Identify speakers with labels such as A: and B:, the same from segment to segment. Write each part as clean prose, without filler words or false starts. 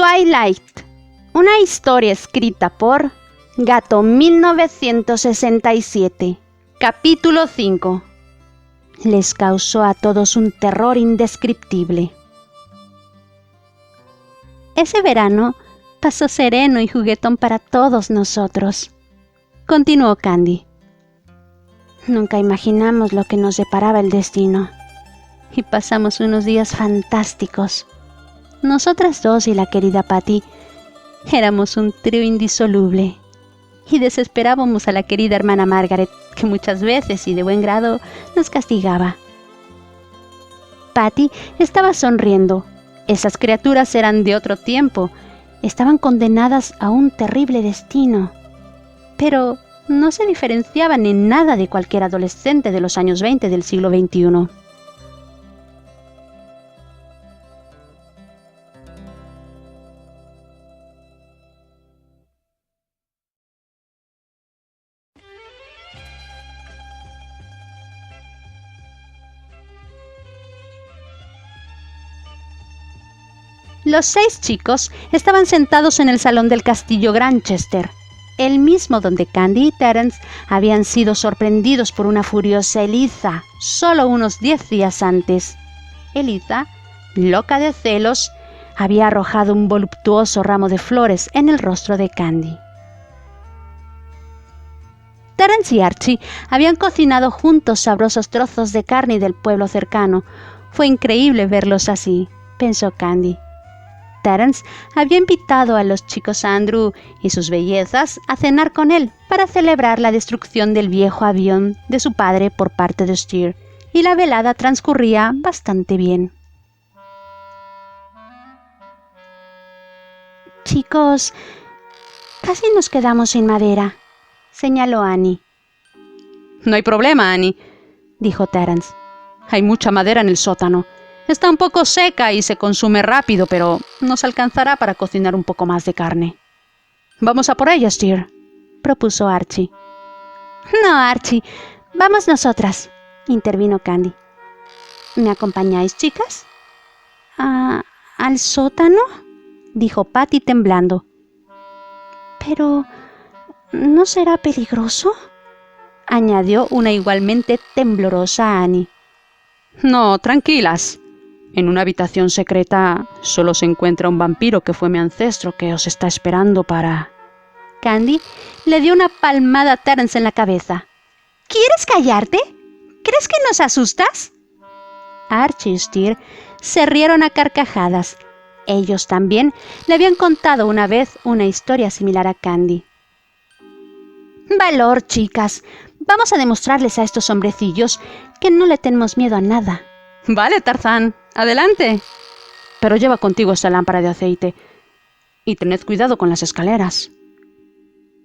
A: Twilight, una historia escrita por Gato 1967. Capítulo 5. Les causó a todos un terror indescriptible. Ese verano pasó sereno y juguetón para todos nosotros. Continuó Candy. Nunca imaginamos lo que nos deparaba el destino. Y pasamos unos días fantásticos. Nosotras dos y la querida Patty éramos un trío indisoluble. Y desesperábamos a la querida hermana Margaret, que muchas veces y de buen grado nos castigaba. Patty estaba sonriendo. Esas criaturas eran de otro tiempo. Estaban condenadas a un terrible destino. Pero no se diferenciaban en nada de cualquier adolescente de los años 20 del siglo XXI. Los 6 chicos estaban sentados en el salón del castillo Granchester, el mismo donde Candy y Terence habían sido sorprendidos por una furiosa Eliza solo unos 10 días antes. Eliza, loca de celos, había arrojado un voluptuoso ramo de flores en el rostro de Candy. Terence y Archie habían cocinado juntos sabrosos trozos de carne del pueblo cercano. Fue increíble verlos así, pensó Candy. Terence había invitado a los chicos Andrew y sus bellezas a cenar con él para celebrar la destrucción del viejo avión de su padre por parte de Steer, y la velada transcurría bastante bien. Chicos, casi nos quedamos sin madera, señaló Annie.
B: No hay problema, Annie, dijo Terence. Hay mucha madera en el sótano. Está un poco seca y se consume rápido, pero nos alcanzará para cocinar un poco más de carne. Vamos a por ella, Steer, propuso Archie.
A: No, Archie, vamos nosotras, intervino Candy. ¿Me acompañáis, chicas? ¿Al sótano?, dijo Patty temblando. Pero, ¿no será peligroso?, añadió una igualmente temblorosa Annie.
B: No, tranquilas. En una habitación secreta solo se encuentra un vampiro que fue mi ancestro que os está esperando para...
A: Candy le dio una palmada a Terence en la cabeza. ¿Quieres callarte? ¿Crees que nos asustas? Archie y Steer se rieron a carcajadas. Ellos también le habían contado una vez una historia similar a Candy. Valor, chicas. Vamos a demostrarles a estos hombrecillos que no le tenemos miedo a nada.
B: Vale, Tarzán, adelante. Pero lleva contigo esta lámpara de aceite. Y tened cuidado con las escaleras.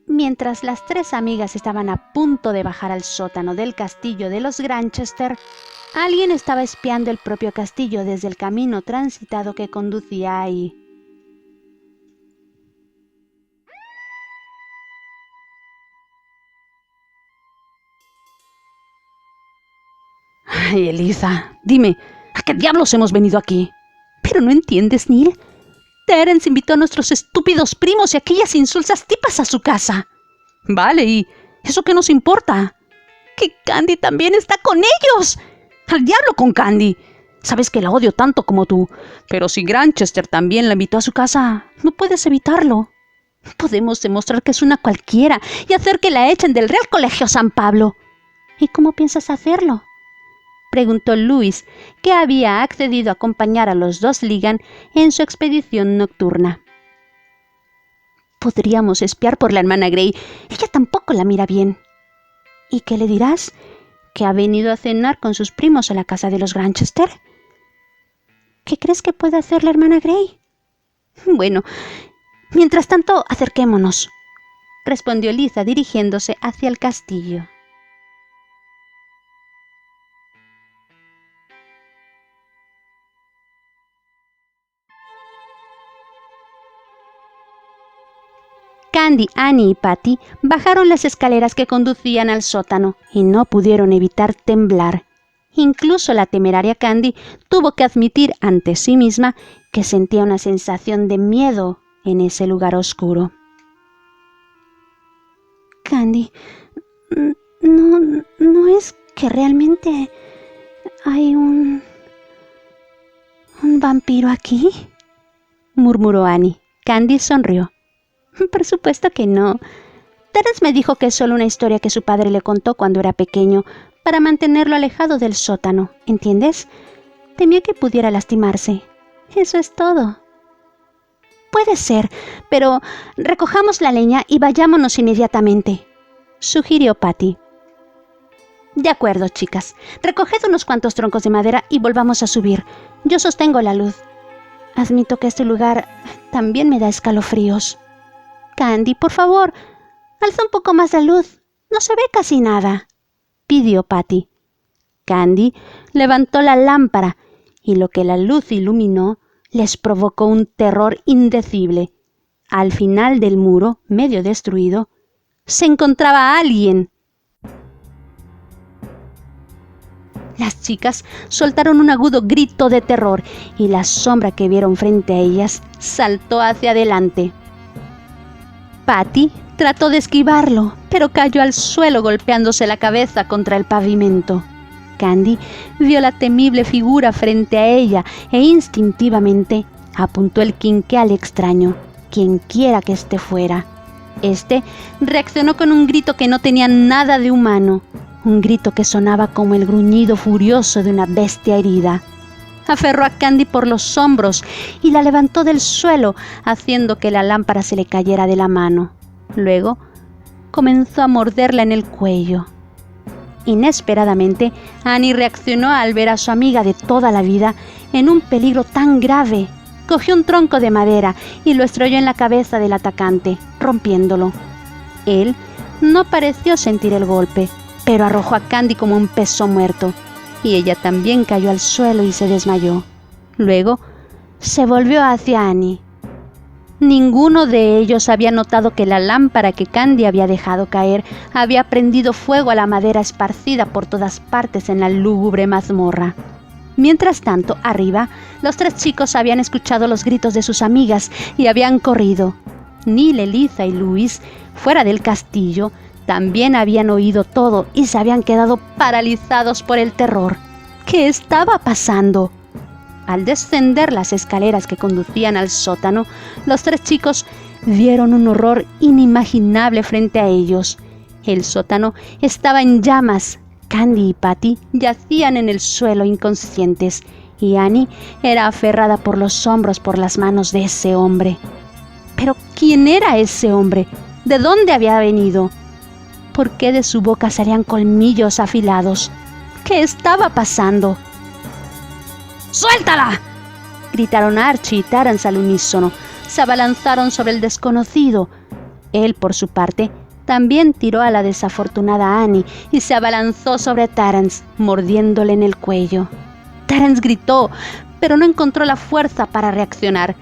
A: Mientras las 3 amigas estaban a punto de bajar al sótano del castillo de los Granchester, alguien estaba espiando el propio castillo desde el camino transitado que conducía ahí.
B: Ay, Eliza, dime, ¿a qué diablos hemos venido aquí?
A: ¿Pero no entiendes, Neil? Terence invitó a nuestros estúpidos primos y aquellas insulsas tipas a su casa.
B: Vale, ¿y eso qué nos importa?
A: ¡Que Candy también está con ellos!
B: ¡Al diablo con Candy! Sabes que la odio tanto como tú, pero si Granchester también la invitó a su casa, no puedes evitarlo.
A: Podemos demostrar que es una cualquiera y hacer que la echen del Real Colegio San Pablo. ¿Y cómo piensas hacerlo?, preguntó Louis, que había accedido a acompañar a los 2 Ligan en su expedición nocturna. Podríamos espiar por la hermana Grey. Ella tampoco la mira bien. ¿Y qué le dirás? ¿Que ha venido a cenar con sus primos a la casa de los Granchester? ¿Qué crees que puede hacer la hermana Grey? Bueno, mientras tanto, acerquémonos, respondió Eliza dirigiéndose hacia el castillo. Candy, Annie y Patty bajaron las escaleras que conducían al sótano y no pudieron evitar temblar. Incluso la temeraria Candy tuvo que admitir ante sí misma que sentía una sensación de miedo en ese lugar oscuro. Candy, ¿no es que realmente hay un vampiro aquí?, murmuró Annie. Candy sonrió. Por supuesto que no. Terence me dijo que es solo una historia que su padre le contó cuando era pequeño para mantenerlo alejado del sótano, ¿entiendes? Temía que pudiera lastimarse. Eso es todo. Puede ser, pero recojamos la leña y vayámonos inmediatamente, sugirió Patty. De acuerdo, chicas. Recoged unos cuantos troncos de madera y volvamos a subir. Yo sostengo la luz. Admito que este lugar también me da escalofríos. Candy, por favor, alza un poco más la luz. No se ve casi nada, pidió Patty. Candy levantó la lámpara y lo que la luz iluminó les provocó un terror indecible. Al final del muro, medio destruido, se encontraba alguien. Las chicas soltaron un agudo grito de terror y la sombra que vieron frente a ellas saltó hacia adelante. Patty trató de esquivarlo, pero cayó al suelo golpeándose la cabeza contra el pavimento. Candy vio la temible figura frente a ella e instintivamente apuntó el quinqué al extraño, quienquiera que éste fuera. Este reaccionó con un grito que no tenía nada de humano, un grito que sonaba como el gruñido furioso de una bestia herida. Aferró a Candy por los hombros y la levantó del suelo, haciendo que la lámpara se le cayera de la mano. Luego comenzó a morderla en el cuello. Inesperadamente, Annie reaccionó al ver a su amiga de toda la vida en un peligro tan grave. Cogió un tronco de madera y lo estrelló en la cabeza del atacante, rompiéndolo. Él no pareció sentir el golpe, pero arrojó a Candy como un peso muerto, y ella también cayó al suelo y se desmayó. Luego se volvió hacia Annie. Ninguno de ellos había notado que la lámpara que Candy había dejado caer había prendido fuego a la madera esparcida por todas partes en la lúgubre mazmorra. Mientras tanto, arriba, los tres chicos habían escuchado los gritos de sus amigas y habían corrido. Neil, Eliza y Louis, fuera del castillo, también habían oído todo y se habían quedado paralizados por el terror. ¿Qué estaba pasando? Al descender las escaleras que conducían al sótano, los tres chicos vieron un horror inimaginable frente a ellos. El sótano estaba en llamas. Candy y Patty yacían en el suelo inconscientes y Annie era aferrada por los hombros por las manos de ese hombre. ¿Pero quién era ese hombre? ¿De dónde había venido? ¿Por qué de su boca salían colmillos afilados? ¿Qué estaba pasando? ¡Suéltala!, gritaron Archie y Terence al unísono. Se abalanzaron sobre el desconocido. Él, por su parte, también tiró a la desafortunada Annie y se abalanzó sobre Terence, mordiéndole en el cuello. Terence gritó, pero no encontró la fuerza para reaccionar.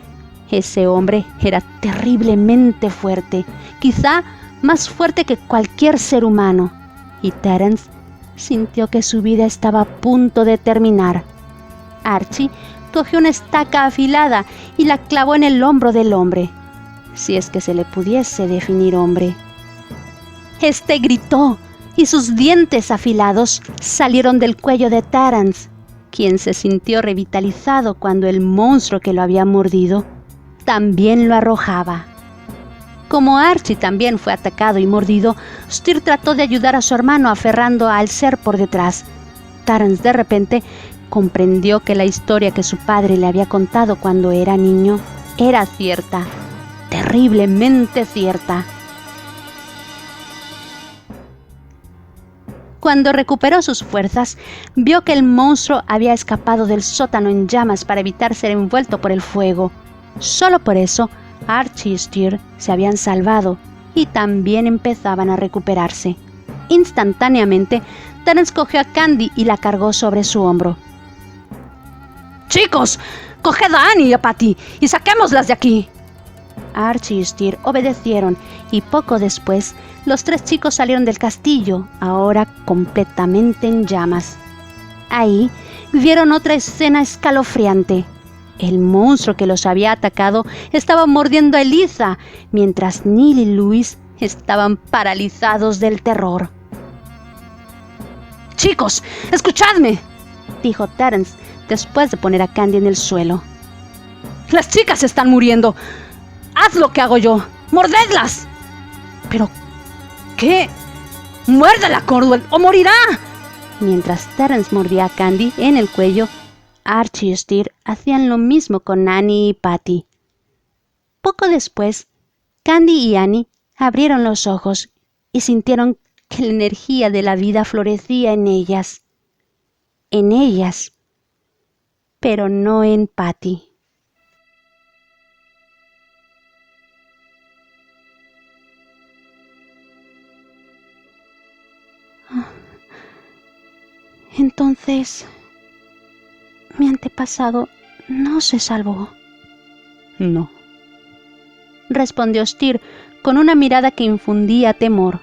A: Ese hombre era terriblemente fuerte, quizá más fuerte que cualquier ser humano, y Terence sintió que su vida estaba a punto de terminar. Archie cogió una estaca afilada y la clavó en el hombro del hombre, si es que se le pudiese definir hombre. Este gritó y sus dientes afilados salieron del cuello de Terence, quien se sintió revitalizado cuando el monstruo que lo había mordido también lo arrojaba. Como Archie también fue atacado y mordido, Steer trató de ayudar a su hermano aferrando al ser por detrás. Terence de repente comprendió que la historia que su padre le había contado cuando era niño era cierta, terriblemente cierta. Cuando recuperó sus fuerzas, vio que el monstruo había escapado del sótano en llamas para evitar ser envuelto por el fuego. Solo por eso, Archie y Steer se habían salvado y también empezaban a recuperarse. Instantáneamente, Terence cogió a Candy y la cargó sobre su hombro. ¡Chicos! ¡Coged a Annie y a Patty y saquémoslas de aquí! Archie y Steer obedecieron y poco después los tres chicos salieron del castillo, ahora completamente en llamas. Ahí vieron otra escena escalofriante. El monstruo que los había atacado estaba mordiendo a Eliza, mientras Neil y Louis estaban paralizados del terror.
B: ¡Chicos, escuchadme!,
A: dijo Terence después de poner a Candy en el suelo.
B: ¡Las chicas están muriendo! ¡Haz lo que hago yo! ¡Mordedlas! ¿Pero qué? ¡Muérdela, Cordwell, o morirá!
A: Mientras Terence mordía a Candy en el cuello, Archie y Steer hacían lo mismo con Annie y Patty. Poco después, Candy y Annie abrieron los ojos y sintieron que la energía de la vida florecía en ellas. En ellas, pero no en Patty. Entonces, mi antepasado no se salvó.
B: No,
A: respondió Steer con una mirada que infundía temor.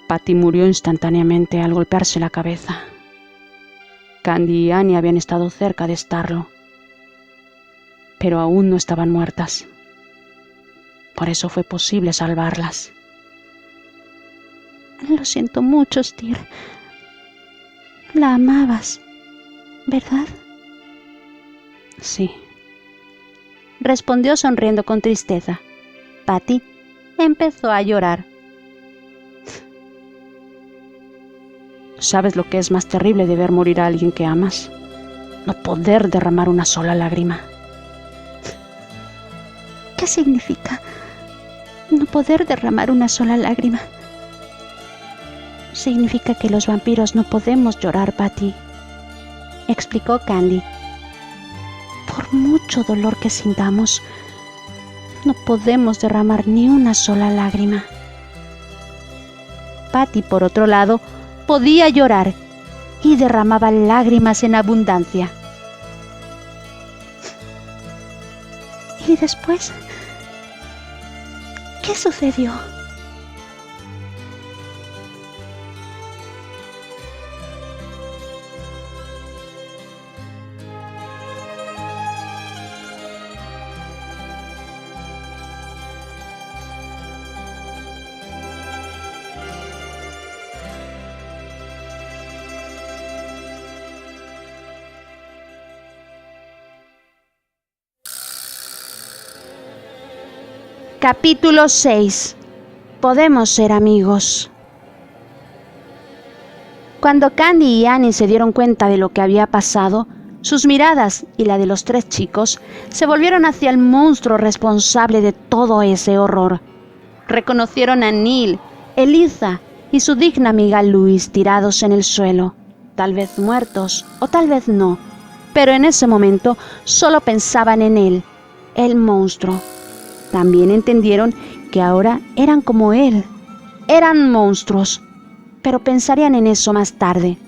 B: Patty murió instantáneamente al golpearse la cabeza. Candy y Annie habían estado cerca de estarlo, pero aún no estaban muertas. Por eso fue posible salvarlas.
A: Lo siento mucho, Steer. La amabas, ¿verdad?
B: Sí,
A: respondió sonriendo con tristeza. Patty empezó a llorar.
B: ¿Sabes lo que es más terrible de ver morir a alguien que amas? No poder derramar una sola lágrima.
A: ¿Qué significa no poder derramar una sola lágrima? Significa que los vampiros no podemos llorar, Patty, explicó Candy. Por mucho dolor que sintamos, no podemos derramar ni una sola lágrima. Patty, por otro lado, podía llorar y derramaba lágrimas en abundancia. ¿Y después? ¿Qué sucedió? Capítulo 6. Podemos ser amigos. Cuando Candy y Annie se dieron cuenta de lo que había pasado, sus miradas y la de los tres chicos se volvieron hacia el monstruo responsable de todo ese horror. Reconocieron a Neil, Eliza y su digna amiga Louis tirados en el suelo, tal vez muertos o tal vez no, pero en ese momento solo pensaban en él, el monstruo. También entendieron que ahora eran como él, eran monstruos, pero pensarían en eso más tarde.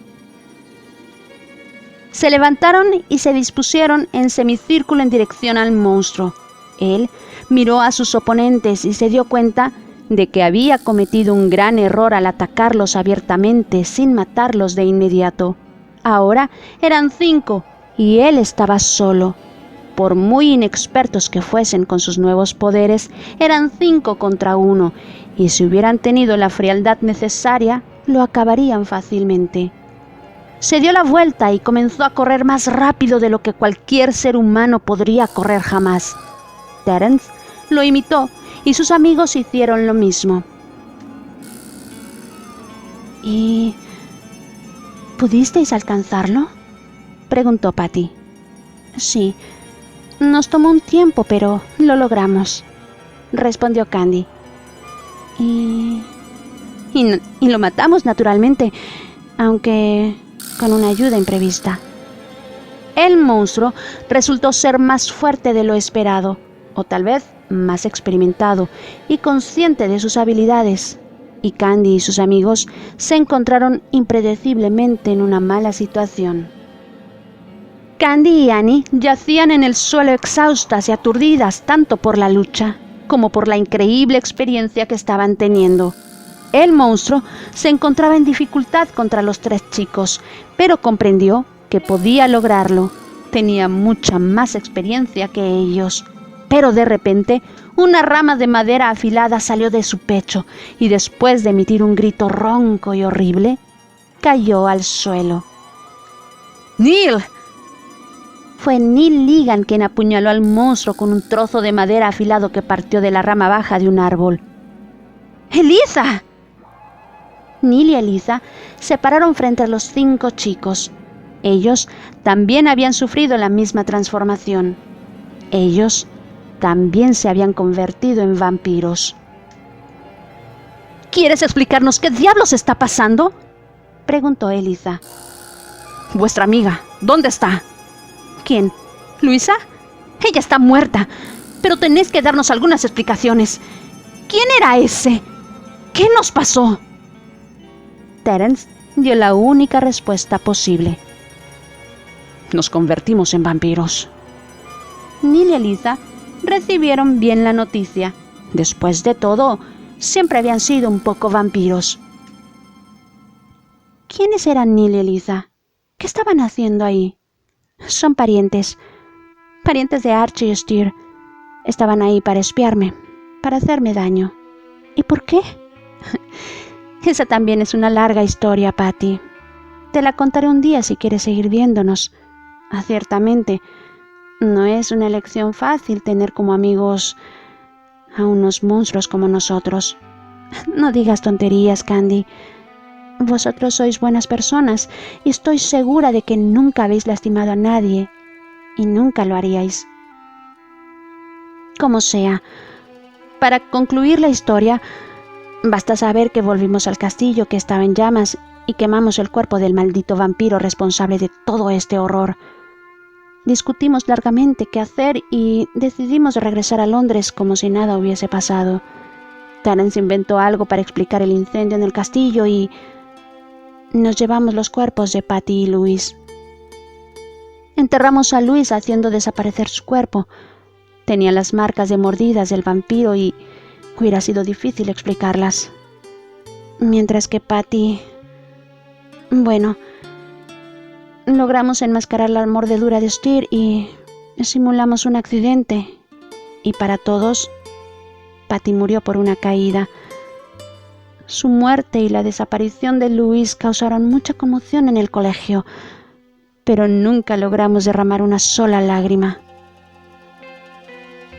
A: Se levantaron y se dispusieron en semicírculo en dirección al monstruo. Él miró a sus oponentes y se dio cuenta de que había cometido un gran error al atacarlos abiertamente sin matarlos de inmediato. Ahora eran 5 y él estaba solo. Por muy inexpertos que fuesen con sus nuevos poderes, eran 5 contra 1, y si hubieran tenido la frialdad necesaria, lo acabarían fácilmente. Se dio la vuelta y comenzó a correr más rápido de lo que cualquier ser humano podría correr jamás. Terence lo imitó y sus amigos hicieron lo mismo. ¿Y pudisteis alcanzarlo?, preguntó Patty. Sí. Nos tomó un tiempo, pero lo logramos, respondió Candy. Y lo matamos naturalmente, aunque con una ayuda imprevista. El monstruo resultó ser más fuerte de lo esperado, o tal vez más experimentado y consciente de sus habilidades. Y Candy y sus amigos se encontraron impredeciblemente en una mala situación. Candy y Annie yacían en el suelo exhaustas y aturdidas tanto por la lucha como por la increíble experiencia que estaban teniendo. El monstruo se encontraba en dificultad contra los 3 chicos, pero comprendió que podía lograrlo. Tenía mucha más experiencia que ellos. Pero de repente, una rama de madera afilada salió de su pecho y después de emitir un grito ronco y horrible, cayó al suelo.
B: ¡Neil!
A: Fue Neil Ligan quien apuñaló al monstruo con un trozo de madera afilado que partió de la rama baja de un árbol.
B: ¡Eliza!
A: Neil y Eliza se pararon frente a los 5 chicos. Ellos también habían sufrido la misma transformación. Ellos también se habían convertido en vampiros.
B: ¿Quieres explicarnos qué diablos está pasando?,
A: preguntó Eliza.
B: Vuestra amiga, ¿dónde está?
A: ¿Quién?
B: ¿Luisa? Ella está muerta, pero tenéis que darnos algunas explicaciones. ¿Quién era ese? ¿Qué nos pasó?
A: Terence dio la única respuesta posible.
B: Nos convertimos en vampiros.
A: Neil y Eliza recibieron bien la noticia. Después de todo, siempre habían sido un poco vampiros. ¿Quiénes eran Neil y Eliza? ¿Qué estaban haciendo ahí? Son parientes de Archie y Steer. Estaban ahí para espiarme, para hacerme daño. ¿Y por qué? Esa también es una larga historia, Patty. Te la contaré un día si quieres seguir viéndonos. Ciertamente, no es una elección fácil tener como amigos a unos monstruos como nosotros. No digas tonterías, Candy. Vosotros sois buenas personas y estoy segura de que nunca habéis lastimado a nadie y nunca lo haríais. Como sea, para concluir la historia, basta saber que volvimos al castillo que estaba en llamas y quemamos el cuerpo del maldito vampiro responsable de todo este horror. Discutimos largamente qué hacer y decidimos regresar a Londres como si nada hubiese pasado. Terence inventó algo para explicar el incendio en el castillo y nos llevamos los cuerpos de Patty y Louis. Enterramos a Louis haciendo desaparecer su cuerpo. Tenía las marcas de mordidas del vampiro y hubiera sido difícil explicarlas. Mientras que Patty... Bueno, logramos enmascarar la mordedura de Steer y simulamos un accidente. Y para todos, Patty murió por una caída. Su muerte y la desaparición de Louis causaron mucha conmoción en el colegio, pero nunca logramos derramar una sola lágrima.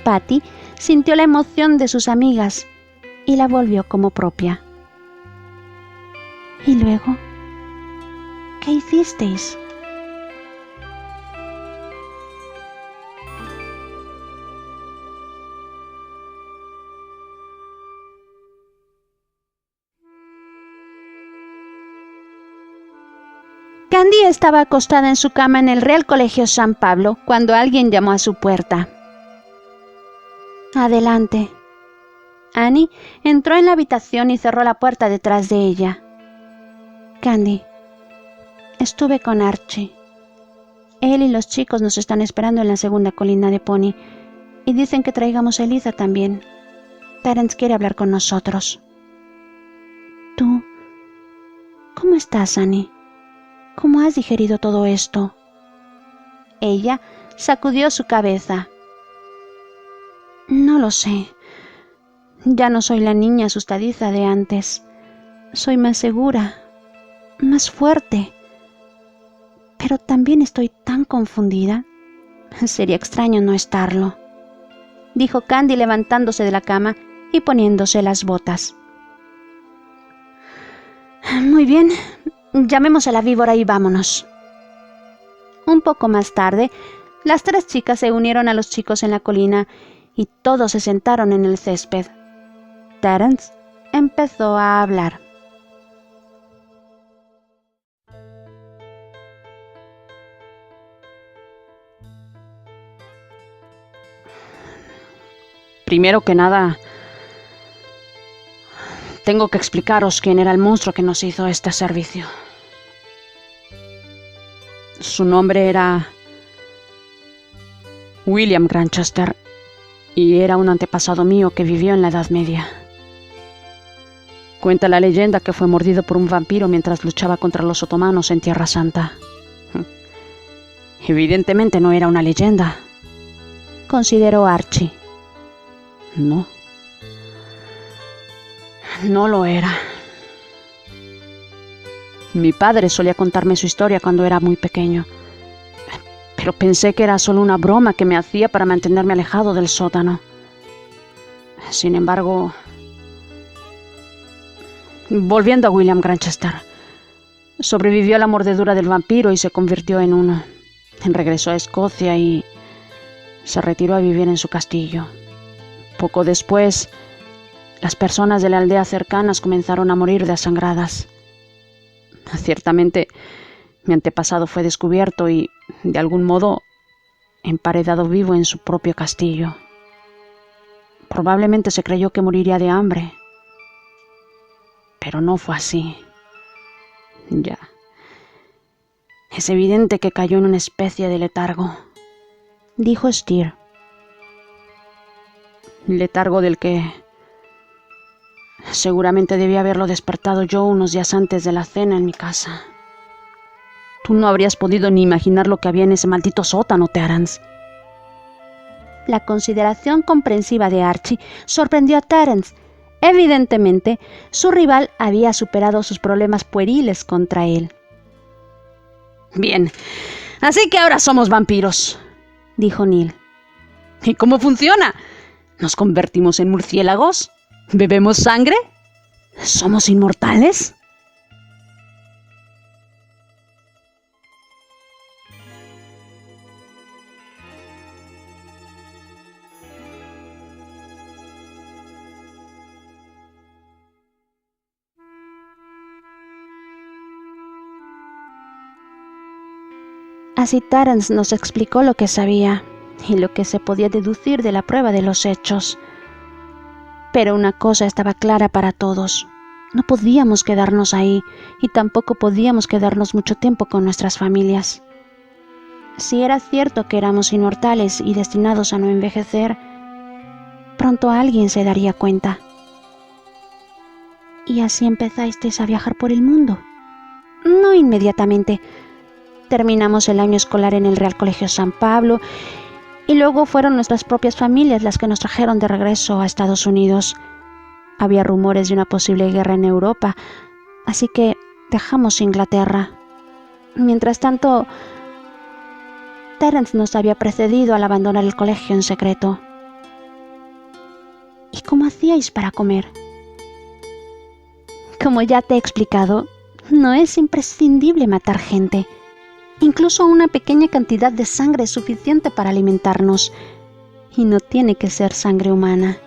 A: Patty sintió la emoción de sus amigas y la volvió como propia. ¿Y luego? ¿Qué hicisteis? Candy estaba acostada en su cama en el Real Colegio San Pablo cuando alguien llamó a su puerta. Adelante. Annie entró en la habitación y cerró la puerta detrás de ella. Candy, estuve con Archie. Él y los chicos nos están esperando en la segunda colina de Pony y dicen que traigamos a Eliza también. Terence quiere hablar con nosotros. ¿Tú? ¿Cómo estás, Annie? ¿Cómo has digerido todo esto? Ella sacudió su cabeza. No lo sé. Ya no soy la niña asustadiza de antes. Soy más segura, más fuerte. Pero también estoy tan confundida. Sería extraño no estarlo, dijo Candy levantándose de la cama y poniéndose las botas. Muy bien, llamemos a la víbora y vámonos. Un poco más tarde, las 3 chicas se unieron a los chicos en la colina y todos se sentaron en el césped. Terence empezó a hablar.
B: Primero que nada, tengo que explicaros quién era el monstruo que nos hizo este servicio. Su nombre era William Grantchester y era un antepasado mío que vivió en la Edad Media. Cuenta la leyenda que fue mordido por un vampiro mientras luchaba contra los otomanos en Tierra Santa. Evidentemente no era una leyenda,
A: consideró Archie.
B: No. No lo era. Mi padre solía contarme su historia cuando era muy pequeño, pero pensé que era solo una broma que me hacía para mantenerme alejado del sótano. Sin embargo, volviendo a William Granchester, sobrevivió a la mordedura del vampiro y se convirtió en uno. Regresó a Escocia y se retiró a vivir en su castillo. Poco después, las personas de la aldea cercanas comenzaron a morir desangradas. Ciertamente, mi antepasado fue descubierto y, de algún modo, emparedado vivo en su propio castillo. Probablemente se creyó que moriría de hambre, pero no fue así. Ya. Es evidente que cayó en una especie de letargo,
A: dijo Steer.
B: Letargo del que seguramente debía haberlo despertado yo unos días antes de la cena en mi casa. Tú no habrías podido ni imaginar lo que había en ese maldito sótano, Terence.
A: La consideración comprensiva de Archie sorprendió a Terence. Evidentemente, su rival había superado sus problemas pueriles contra él.
B: Bien, así que ahora somos vampiros,
A: dijo Neil.
B: ¿Y cómo funciona? ¿Nos convertimos en murciélagos? ¿Bebemos sangre? ¿Somos inmortales?
A: Así Terence nos explicó lo que sabía y lo que se podía deducir de la prueba de los hechos. Pero una cosa estaba clara para todos. No podíamos quedarnos ahí y tampoco podíamos quedarnos mucho tiempo con nuestras familias. Si era cierto que éramos inmortales y destinados a no envejecer, pronto alguien se daría cuenta. ¿Y así empezasteis a viajar por el mundo? No inmediatamente. Terminamos el año escolar en el Real Colegio San Pablo y luego fueron nuestras propias familias las que nos trajeron de regreso a Estados Unidos. Había rumores de una posible guerra en Europa, así que dejamos Inglaterra. Mientras tanto, Terence nos había precedido al abandonar el colegio en secreto. ¿Y cómo hacíais para comer? Como ya te he explicado, no es imprescindible matar gente. Incluso una pequeña cantidad de sangre es suficiente para alimentarnos, y no tiene que ser sangre humana.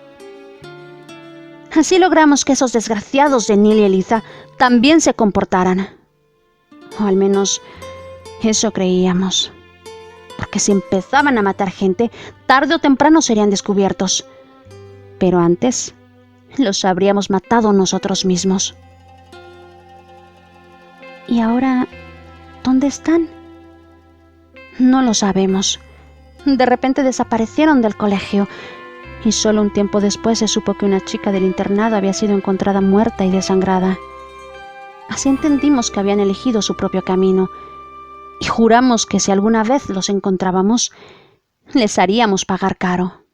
A: Así logramos que esos desgraciados de Neil y Eliza también se comportaran. O al menos eso creíamos. Porque si empezaban a matar gente, tarde o temprano serían descubiertos. Pero antes, los habríamos matado nosotros mismos. ¿Y ahora dónde están? No lo sabemos. De repente desaparecieron del colegio y solo un tiempo después se supo que una chica del internado había sido encontrada muerta y desangrada. Así entendimos que habían elegido su propio camino y juramos que si alguna vez los encontrábamos, les haríamos pagar caro.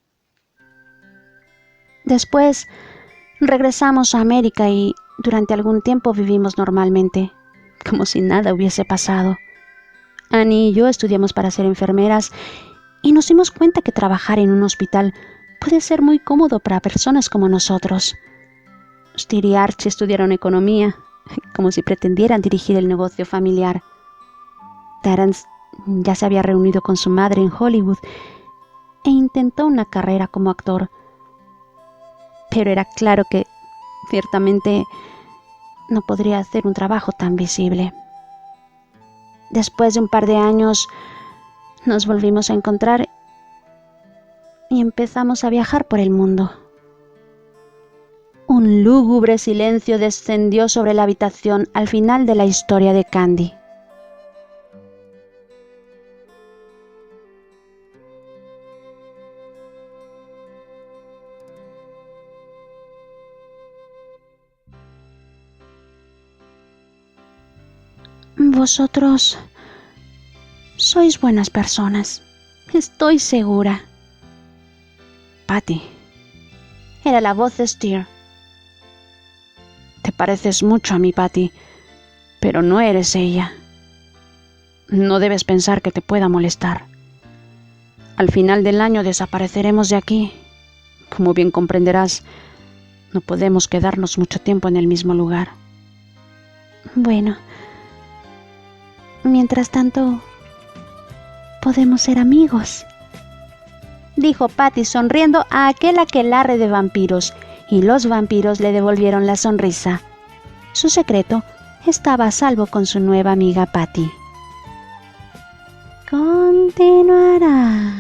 A: Después regresamos a América y durante algún tiempo vivimos normalmente, como si nada hubiese pasado. Annie y yo estudiamos para ser enfermeras y nos dimos cuenta que trabajar en un hospital puede ser muy cómodo para personas como nosotros. Steer y Archie estudiaron economía, como si pretendieran dirigir el negocio familiar. Terence ya se había reunido con su madre en Hollywood e intentó una carrera como actor. Pero era claro que, ciertamente, no podría hacer un trabajo tan visible. Después de un par de años, nos volvimos a encontrar y empezamos a viajar por el mundo. Un lúgubre silencio descendió sobre la habitación al final de la historia de Candy. Vosotros sois buenas personas. Estoy segura.
B: Patty,
A: Era la voz de Steer.
B: te pareces mucho a mi Patty, pero no eres ella. No debes pensar que te pueda molestar. Al final del año desapareceremos de aquí. Como bien comprenderás, no podemos quedarnos mucho tiempo en el mismo lugar.
A: Bueno, mientras tanto, podemos ser amigos, dijo Patty sonriendo a aquel aquelarre de vampiros, y los vampiros le devolvieron la sonrisa. Su secreto estaba a salvo con su nueva amiga Patty. Continuará.